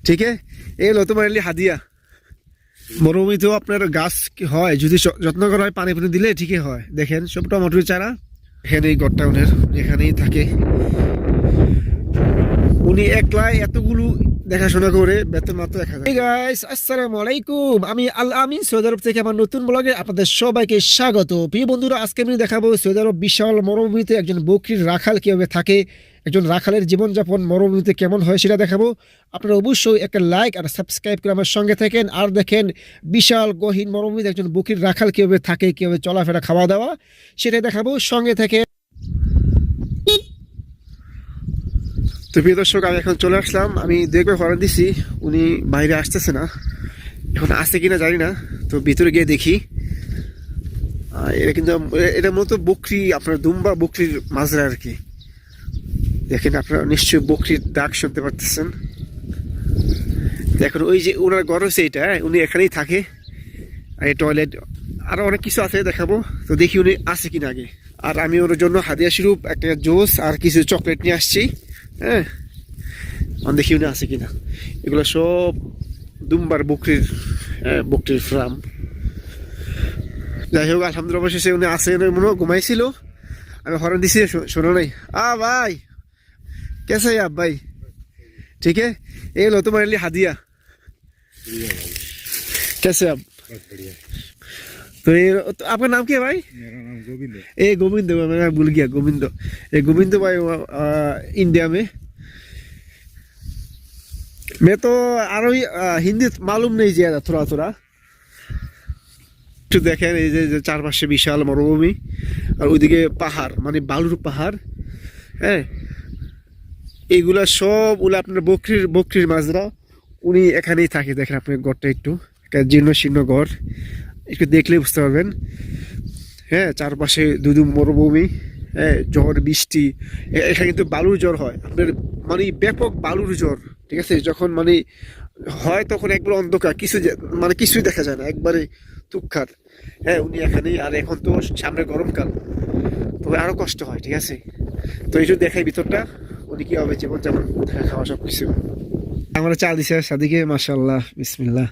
ठीक है ये लो तुम्हारे लिए हादिया মরুভূমিতেও আপনার গাছ হয় যদি যত্ন করা হয় পানি পানি দিলে ঠিকই হয় দেখেন সব টমেটোর চারা এখানেই গডটাউনের এখানেই থাকে উনি একলাই এতগুলো দেখাশোনা করে বেতন মাত্র 1000 Hey guys আসসালামু আলাইকুম আমি আল আমিন সৌদি আরব থেকে আমার নতুন ব্লগে আপনাদের সবাইকে স্বাগত প্রিয় বন্ধুরা আজকে আমি দেখাবো সৌদি আরব বিশাল মরুভূমিতে একজন বকরির রাখাল কিভাবে থাকে একজন রাখালের জীবনযাপন মরুভূমিতে কেমন হয় সেটা দেখাবো আপনারা অবশ্যই একটা লাইক আর সাবস্ক্রাইব করে আমার সঙ্গে থাকেন আর দেখেন বিশাল গহীন মরুভূমিতে একজন বকরির রাখাল কিভাবে থাকে কিভাবে চলাফেরা খাওয়া দাওয়া সেটাই দেখাবো সঙ্গে থেকে তো প্রিয় দর্শক আমি এখন চলে আসলাম আমি দেখবে ফোন দিছি উনি বাইরে আসতেছে না এখন আসছে কিনা জানি না তো ভিতরে গিয়ে দেখি এটা কিন্তু এটা মূলত বকরি আপনার দুম্বা বকরির মাজরা আর কি দেখেন আপনারা নিশ্চয়ই বকরির ডাক শুনতে পারতেছেন এখন ওই যে ওনার ঘর হচ্ছে এটা উনি এখানেই থাকে আর এই টয়লেট আরো অনেক কিছু আছে দেখাবো তো দেখি উনি আসে কিনা আগে আর আমি ওর জন্য হাদিয়া স্বরূপ একটা জুস আর কিছু চকলেট নিয়ে আসছি হ্যাঁ দেখি উনি আছে কিনা এগুলো সব দুম্বার বকরির বকরির ফার্ম যাই হোক আলহামদুলিল্লাহ অবশেষে উনি আসে মনে ঘুমাইছিল আমি হরণ দিছি শোনো নাই ভাই कैसे है आप भाई ठीक है ये लो तुम्हारे लिए हादिया कैसे आप तो ये तो आपका नाम क्या है भाई मेरा नाम गोविंद है। ए गोविंद मैं भूल गया गोविंद ये गोविंद भाई इंडिया में मैं तो हिंदी मालूम नहीं ज्यादा थोड़ा थोड़ा तो देखें এই যে চারপাশে বিশাল মরুভূমি আর ওইদিকে পাহাড় মানে বালুর পাহাড় হ্যাঁ এইগুলা সবগুলো আপনার বকরির মাজরা উনি এখানেই থাকে দেখেন আপনার ঘরটা একটু একটা জীর্ণ শীর্ণ ঘর একটু দেখলে বুঝতে পারবেন হ্যাঁ চারপাশে দুদু মরুভূমি হ্যাঁ ঝড় বৃষ্টি এখানে কিন্তু বালুর জ্বর হয় আপনার মানে ব্যাপক বালুর জ্বর ঠিক আছে যখন মানে হয় তখন একবার অন্ধকার মানে কিছুই দেখা যায় না একবারে তুক্ষার হ্যাঁ উনি এখানেই আর এখন তো সামনে গরমকাল তবে আরো কষ্ট হয় ঠিক আছে তো এই যে দেখাই ভিতরটা উনি কি হবে জীবন যেমন খাওয়া সব কিছু আমরা চা দিছি সাদিকে মাশাআল্লাহ বিসমিল্লাহ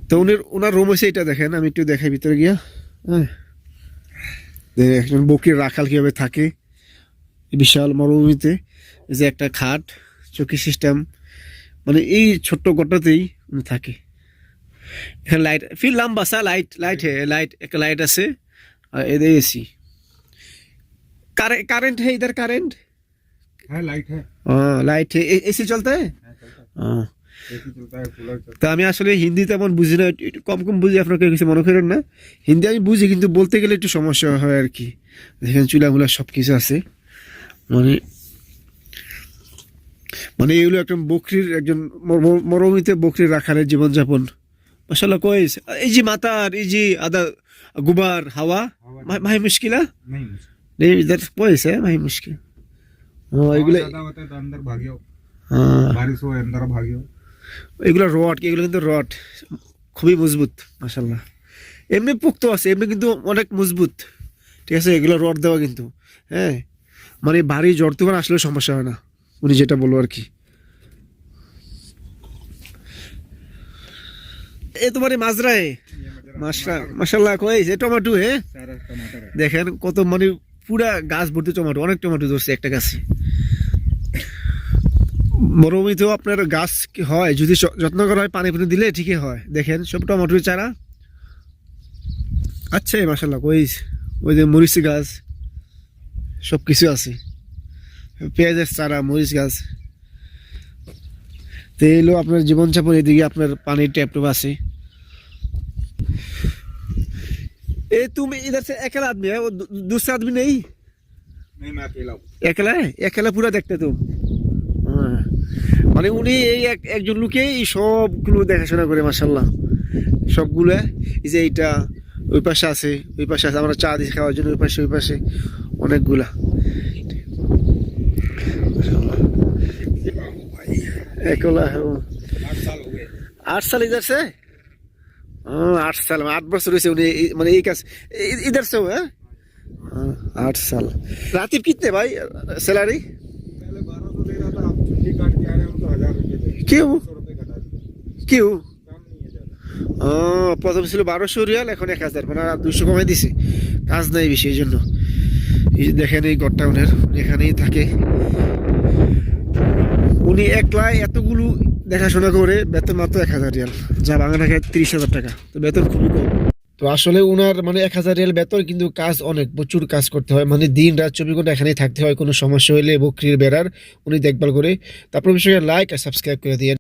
তো ওনার রুম হচ্ছে এটা দেখেন আমি একটু দেখাই ভিতরে গিয়া হ্যাঁ একজন বকরির রাখাল কিভাবে থাকে বিশাল মরুভূমিতে যে একটা খাট চৌকি সিস্টেম মানে এই ছোট্ট ঘরটাতেই উনি থাকে এখানে লাইট ফির লম্বা সা লাইট একটা লাইট আছে আর এদের এসি करंट है इधर करंट है लाइट है लाइट है एसी चलता है एसी चलता है कूलर चलता তো আমি আসলে হিন্দি তেমন বুঝি না কম বুঝি আপনাকে কিছু মনে করেন না হিন্দি আমি বুঝি কিন্তু বলতে গেলে একটু সমস্যা হয় আর কি দেখেন চুলাগুলা সব কিছু আছে মানে এগুলো একটা বকরির একজন মরুভূমিতে বকরির রাখালের জীবনযাপন মাশাআল্লাহ কোয়েস এই যে মাতার এই যে আদা গুবার হাওয়া ভাই মুশকিলা नहीं नहीं इधर कोइस है भाई मुश्किल এগুলো ज्यादा होता है तो अंदर भागियो হ্যাঁ बारिश हो अंदर भागियो এগুলো এগুলো কিন্তু রড খুবই মজবুত মাশাআল্লাহ এমনি পোক্ত আছে এমনি কিন্তু অনেক মজবুত ঠিক আছে এগুলো রড দেওয়া কিন্তু হ্যাঁ মানে ভারী জ্বর তুফান আসলে সমস্যা হয় না উনি যেটা বলবো আর কি এ তোমার মাজরা है মাশাআল্লাহ কোইস এ টমেটো है सारा टमाटर है দেখেন কত মানে পুরা গাছ ভর্তি টমেটো অনেক টমেটো ধরছে একটা গাছে মরুভূমিতেও আপনার গাছ হয় যদি যত্ন করা হয় পানি পানি দিলে ঠিকই হয় দেখেন সব টমেটোর চারা আচ্ছা মাশাআল্লাহ কইস ওই যে মরিচ গাছ সব কিছু আছে পেঁয়াজের চারা মরিচ গাছ তো এলো আপনার জীবনযাপন এদিকে আপনার পানির ট্যাপ আছে ए तुम इधर से अकेला आदमी है वो दूसरा आदमी नहीं मैं अकेला हूँ अकेला है अकेला पूरा देखते तुम মানে উনি এই একজন লোকেই সবগুলো দেখাশোনা করে মাশাআল্লাহ সবগুলো এই যে এইটা ওই পাশে আছে আমরা চা দিয়ে খাওয়ার জন্য ওই পাশে অনেকগুলা একলা 8 साल हो गए 8 साल इधर से 8 साल 8 बरस रहे उन्हें मैंने एक इधर से हुआ 8 साल रातिब कितने भाई सैलरी पहले 1200 दे रहा था छुट्टी काट के आ रहे हैं हम तो 1000 रुपये देंगे। क्यों 100 रुपये घटा दिए। কেউ काम नहीं है ज़्यादा। প্রথম ছিল 1200 রিয়াল, এখন 1000, মানে আর 200 কমাই দিছে, কাজ নাই বেশি এই জন্য। এই যে দেখেন এই ঘরটা ওনার, এখানেই থাকে উনি একলা, এতগুলো দেখাশোনা করে, বেতন মাত্র 1000 রিয়াল, যা বাংলা টাকায় 30,000 টাকা, তো বেতন খুবই কম। তো আসলে উনার মানে 1000 রিয়াল বেতন, কিন্তু কাজ অনেক, প্রচুর কাজ করতে হয়, মানে দিন রাত 24 ঘন্টা এখানেই থাকতে হয়। কোনো সমস্যা হলে বকরির বেড়ার উনি দেখভাল করে। তারপর বিষয়ে লাইক আর সাবস্ক্রাইব করে দিয়ে